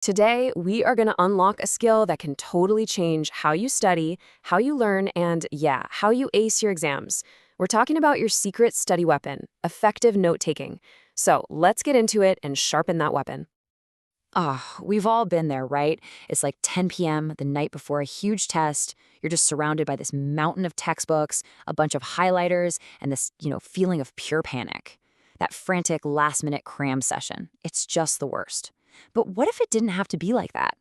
Today, we are going to unlock a skill that can totally change how you study, how you learn, and yeah, how you ace your exams. We're talking about your secret study weapon, effective note-taking. So let's get into it and sharpen that weapon. We've all been there, right? It's like 10 p.m., the night before a huge test. You're just surrounded by this mountain of textbooks, a bunch of highlighters, and this feeling of pure panic. That frantic last-minute cram session. It's just the worst. But what if it didn't have to be like that?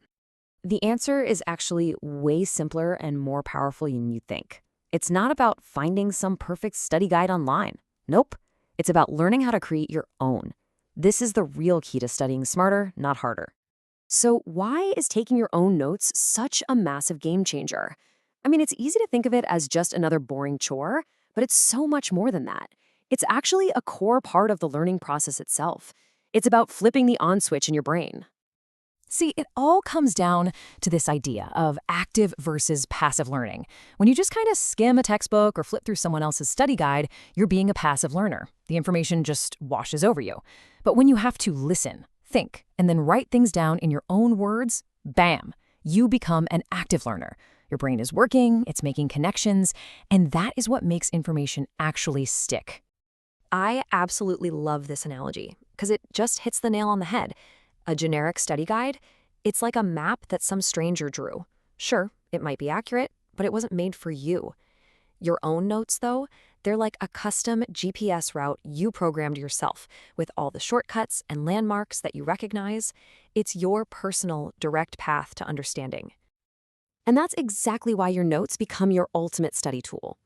The answer is actually way simpler and more powerful than you think. It's not about finding some perfect study guide online. Nope. It's about learning how to create your own. This is the real key to studying smarter, not harder. So why is taking your own notes such a massive game changer? I mean, it's easy to think of it as just another boring chore, but it's so much more than that. It's actually a core part of the learning process itself. It's about flipping the on switch in your brain. See, it all comes down to this idea of active versus passive learning. When you just kind of skim a textbook or flip through someone else's study guide, you're being a passive learner. The information just washes over you. But when you have to listen, think, and then write things down in your own words, bam, you become an active learner. Your brain is working, it's making connections, and that is what makes information actually stick. I absolutely love this analogy because it just hits the nail on the head. A generic study guide, it's like a map that some stranger drew. Sure, it might be accurate, but it wasn't made for you. Your own notes, though, they're like a custom GPS route you programmed yourself, with all the shortcuts and landmarks that you recognize. It's your personal, direct path to understanding. And that's exactly why your notes become your ultimate study tool.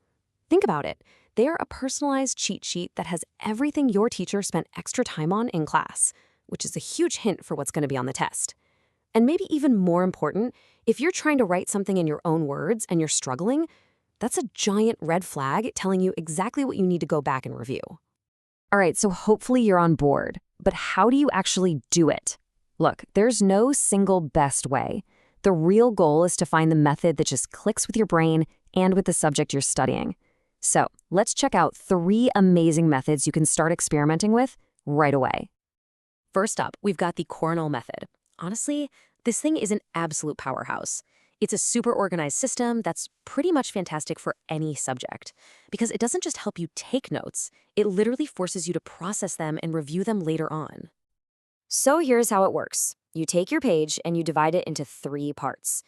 Think about it. They're a personalized cheat sheet that has everything your teacher spent extra time on in class, which is a huge hint for what's going to be on the test. And maybe even more important, if you're trying to write something in your own words and you're struggling, that's a giant red flag telling you exactly what you need to go back and review. All right, so hopefully you're on board, but how do you actually do it? Look, there's no single best way. The real goal is to find the method that just clicks with your brain and with the subject you're studying. So let's check out 3 amazing methods you can start experimenting with right away. First up, we've got the Cornell Method. Honestly, this thing is an absolute powerhouse. It's a super organized system that's pretty much fantastic for any subject, because it doesn't just help you take notes, it literally forces you to process them and review them later on. So here's how it works. You take your page and you divide it into 3 parts.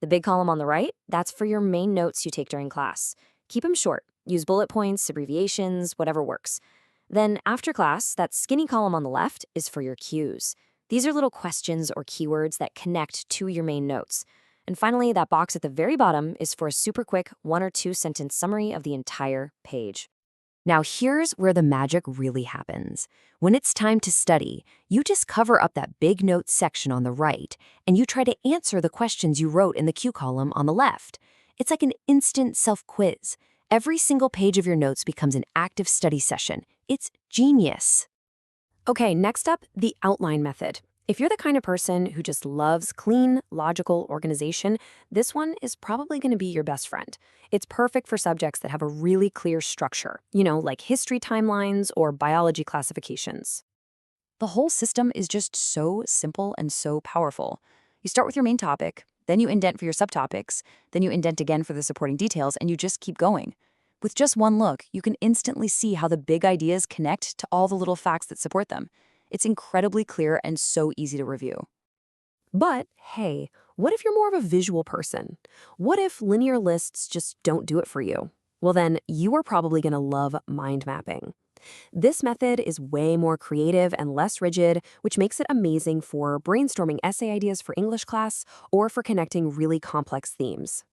The big column on the right, that's for your main notes you take during class. Keep them short. Use bullet points, abbreviations, whatever works. Then after class, that skinny column on the left is for your cues. These are little questions or keywords that connect to your main notes. And finally, that box at the very bottom is for a super quick 1 or 2 sentence summary of the entire page. Now here's where the magic really happens. When it's time to study, you just cover up that big notes section on the right, and you try to answer the questions you wrote in the cue column on the left. It's like an instant self-quiz. Every single page of your notes becomes an active study session. It's genius. Okay, next up, the outline method. If you're the kind of person who just loves clean, logical organization, this one is probably going to be your best friend. It's perfect for subjects that have a really clear structure, like history timelines or biology classifications. The whole system is just so simple and so powerful. You start with your main topic, then you indent for your subtopics, then you indent again for the supporting details, and you just keep going. With just one look, you can instantly see how the big ideas connect to all the little facts that support them. It's incredibly clear and so easy to review. But hey, what if you're more of a visual person? What if linear lists just don't do it for you? Well then, you are probably going to love mind mapping. This method is way more creative and less rigid, which makes it amazing for brainstorming essay ideas for English class or for connecting really complex themes.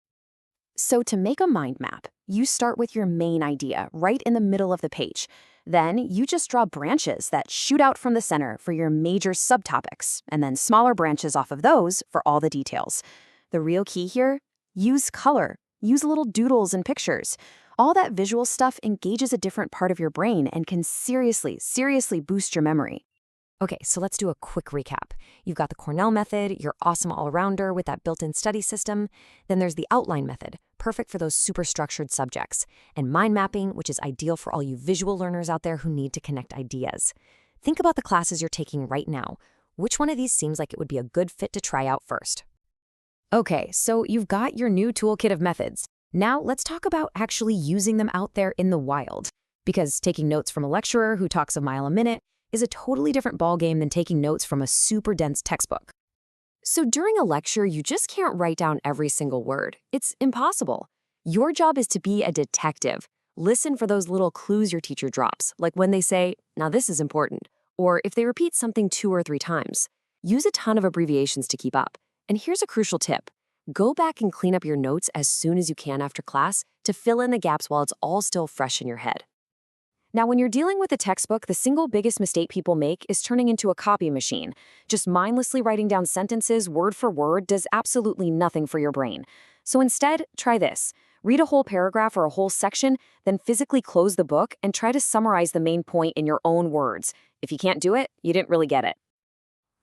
So to make a mind map, you start with your main idea right in the middle of the page. Then you just draw branches that shoot out from the center for your major subtopics, and then smaller branches off of those for all the details. The real key here? Use color. Use little doodles and pictures. All that visual stuff engages a different part of your brain and can seriously boost your memory. Okay, so let's do a quick recap. You've got the Cornell Method, your awesome all-arounder with that built-in study system. Then there's the outline method, perfect for those super structured subjects. And mind mapping, which is ideal for all you visual learners out there who need to connect ideas. Think about the classes you're taking right now. Which one of these seems like it would be a good fit to try out first? Okay, so you've got your new toolkit of methods. Now let's talk about actually using them out there in the wild. Because taking notes from a lecturer who talks a mile a minute is a totally different ballgame than taking notes from a super dense textbook. So during a lecture, you just can't write down every single word. It's impossible. Your job is to be a detective. Listen for those little clues your teacher drops, like when they say, "Now this is important," or if they repeat something 2 or 3 times. Use a ton of abbreviations to keep up. And here's a crucial tip. Go back and clean up your notes as soon as you can after class to fill in the gaps while it's all still fresh in your head. Now, when you're dealing with a textbook, the single biggest mistake people make is turning into a copy machine. Just mindlessly writing down sentences word for word does absolutely nothing for your brain. So instead, try this. Read a whole paragraph or a whole section, then physically close the book and try to summarize the main point in your own words. If you can't do it, you didn't really get it.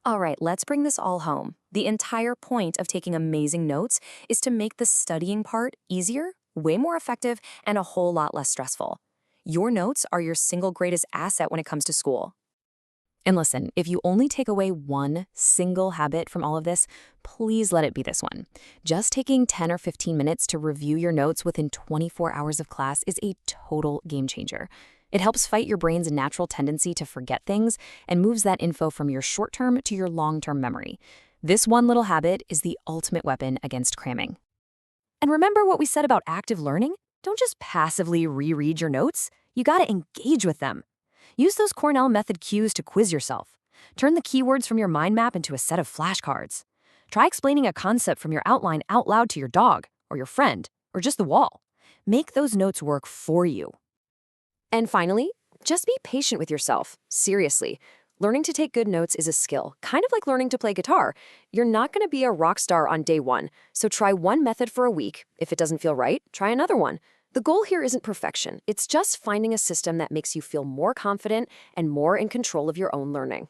All right, let's bring this all home. The entire point of taking amazing notes is to make the studying part easier, way more effective, and a whole lot less stressful. Your notes are your single greatest asset when it comes to school. And listen, if you only take away one single habit from all of this, please let it be this one. Just taking 10 or 15 minutes to review your notes within 24 hours of class is a total game changer. It helps fight your brain's natural tendency to forget things and moves that info from your short-term to your long-term memory. This one little habit is the ultimate weapon against cramming. And remember what we said about active learning? Don't just passively reread your notes. You gotta engage with them. Use those Cornell Method cues to quiz yourself. Turn the keywords from your mind map into a set of flashcards. Try explaining a concept from your outline out loud to your dog, or your friend, or just the wall. Make those notes work for you. And finally, just be patient with yourself. Seriously. Learning to take good notes is a skill, kind of like learning to play guitar. You're not going to be a rock star on day one, so try one method for a week. If it doesn't feel right, try another one. The goal here isn't perfection. It's just finding a system that makes you feel more confident and more in control of your own learning.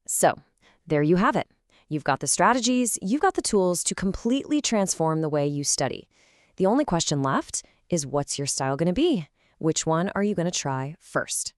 So, there you have it. You've got the strategies, you've got the tools to completely transform the way you study. The only question left is, what's your style going to be? Which one are you going to try first?